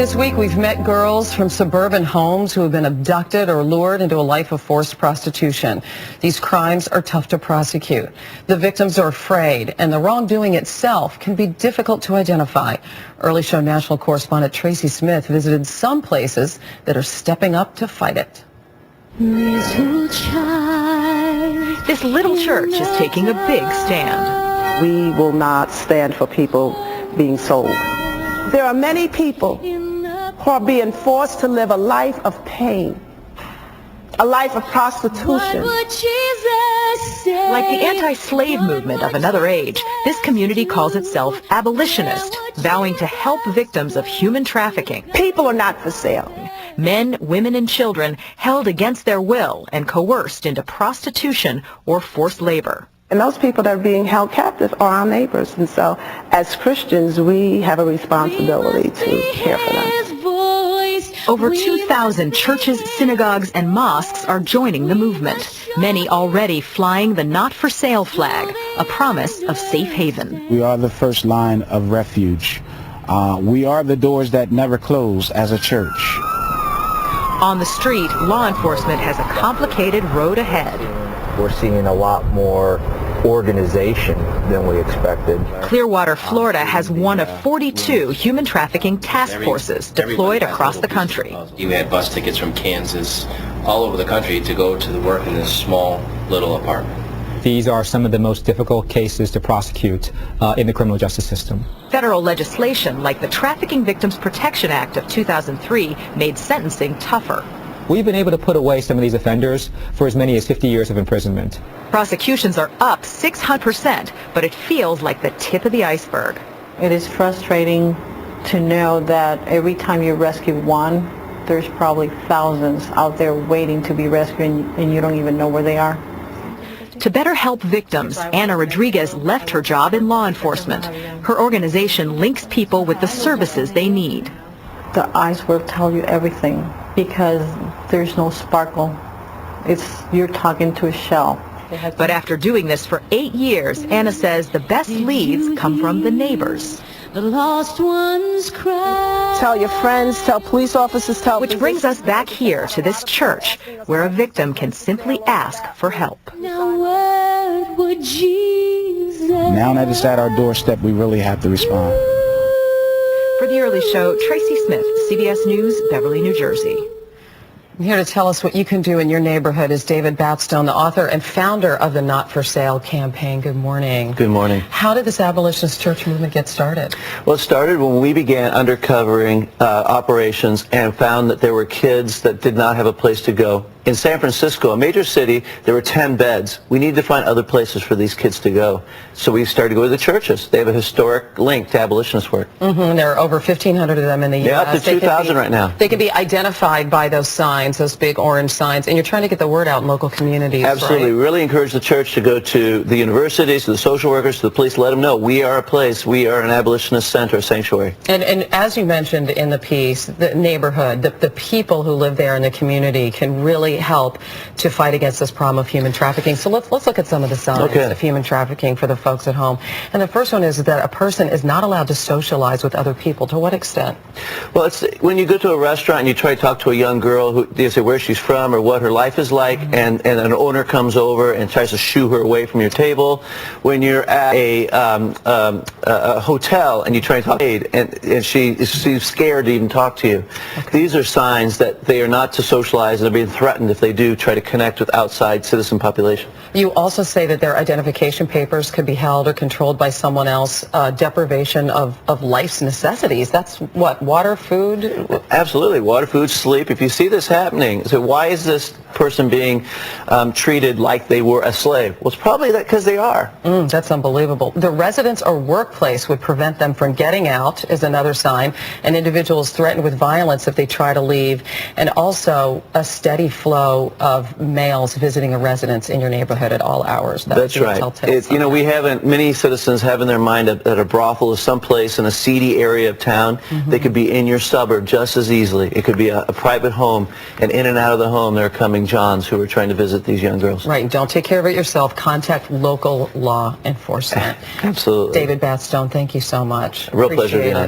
This week, we've met girls from suburban homes who have been abducted or lured into a life of forced prostitution. These crimes are tough to prosecute. The victims are afraid, and the wrongdoing itself can be difficult to identify. Early Show national correspondent Tracy Smith visited some places that are stepping up to fight it. This little church is taking a big stand. We will not stand for people being sold. There are many people who are being forced to live a life of pain, a life of prostitution. Like the anti-slave movement of another age, this community calls itself abolitionist, vowing to help victims of human trafficking. People are not for sale. Men, women, and children held against their will and coerced into prostitution or forced labor. And those people that are being held captive are our neighbors. And so, as Christians, we have a responsibility to care for them. Over 2,000 churches, synagogues, and mosques are joining the movement, many already flying the not-for-sale flag, a promise of safe haven. We are the first line of refuge. We are the doors that never close as a church. On the street, law enforcement has a complicated road ahead. We're seeing a lot more organization than we expected. Clearwater, Florida has one of 42 human trafficking task forces deployed across the country. You had bus tickets from Kansas all over the country to go to the work in this small little apartment. These are some of the most difficult cases to prosecute in the criminal justice system. Federal legislation like the Trafficking Victims Protection Act of 2003 made sentencing tougher. We've been able to put away some of these offenders for as many as 50 years of imprisonment. Prosecutions are up 600%, but it feels like the tip of the iceberg. It is frustrating to know that every time you rescue one, there's probably thousands out there waiting to be rescued, and you don't even know where they are. To better help victims, Anna Rodriguez left her job in law enforcement. Her organization links people with the services they need. The iceberg tells you everything because there's no sparkle. You're talking to a shell. But after doing this for 8 years, Anna says the best leads come from the neighbors. The lost ones cry. Tell your friends, tell police officers, tell... Which brings us back here to this church, where a victim can simply ask for help. Now what would Jesus... Now that it's at our doorstep, we really have to respond. For The Early Show, Tracy Smith, CBS News, Beverly, New Jersey. Here to tell us what you can do in your neighborhood is David Batstone, the author and founder of the Not for Sale campaign. Good morning. Good morning. How did this abolitionist church movement get started? Well, it started when we began undercovering operations and found that there were kids that did not have a place to go. In San Francisco, a major city, there were 10 beds. We needed to find other places for these kids to go. So we started to go to the churches. They have a historic link to abolitionist work. There are over 1,500 of them in the U.S. Yeah, up to 2,000 right now. They can be identified by those signs, those big orange signs, and you're trying to get the word out in local communities. Absolutely. Right? We really encourage the church to go to the universities, to the social workers, to the police, let them know we are a place, we are an abolitionist center, a sanctuary. And as you mentioned in the piece, the neighborhood, the people who live there in the community can really help to fight against this problem of human trafficking. So let's look at some of the signs of human trafficking for the folks at home. And the first one is that a person is not allowed to socialize with other people. To what extent? Well, it's when you go to a restaurant and you try to talk to a young girl who you say where she's from or what her life is like, and an owner comes over and tries to shoo her away from your table. When you're at a hotel and you try to talk to her and she's scared to even talk to you. These are signs that they are not to socialize and are being threatened if they do try to connect with outside citizen population. You also say that their identification papers could be held or controlled by someone else, deprivation of life's necessities. That's what, water, food? Absolutely, water, food, sleep. If you see this happening, so why is this person being treated like they were a slave? Well, it's probably that because they are. That's unbelievable. The residence or workplace would prevent them from getting out is another sign. An individual is threatened with violence if they try to leave, and also a steady flow of males visiting a residence in your neighborhood at all hours. That's right. Many citizens have in their mind that a brothel is someplace in a seedy area of town. They could be in your suburb just as easily. It could be a private home, and in and out of the home there are coming Johns who are trying to visit these young girls. Right. Don't take care of it yourself. Contact local law enforcement. Absolutely. David Batstone, thank you so much. A real pleasure, Deanna.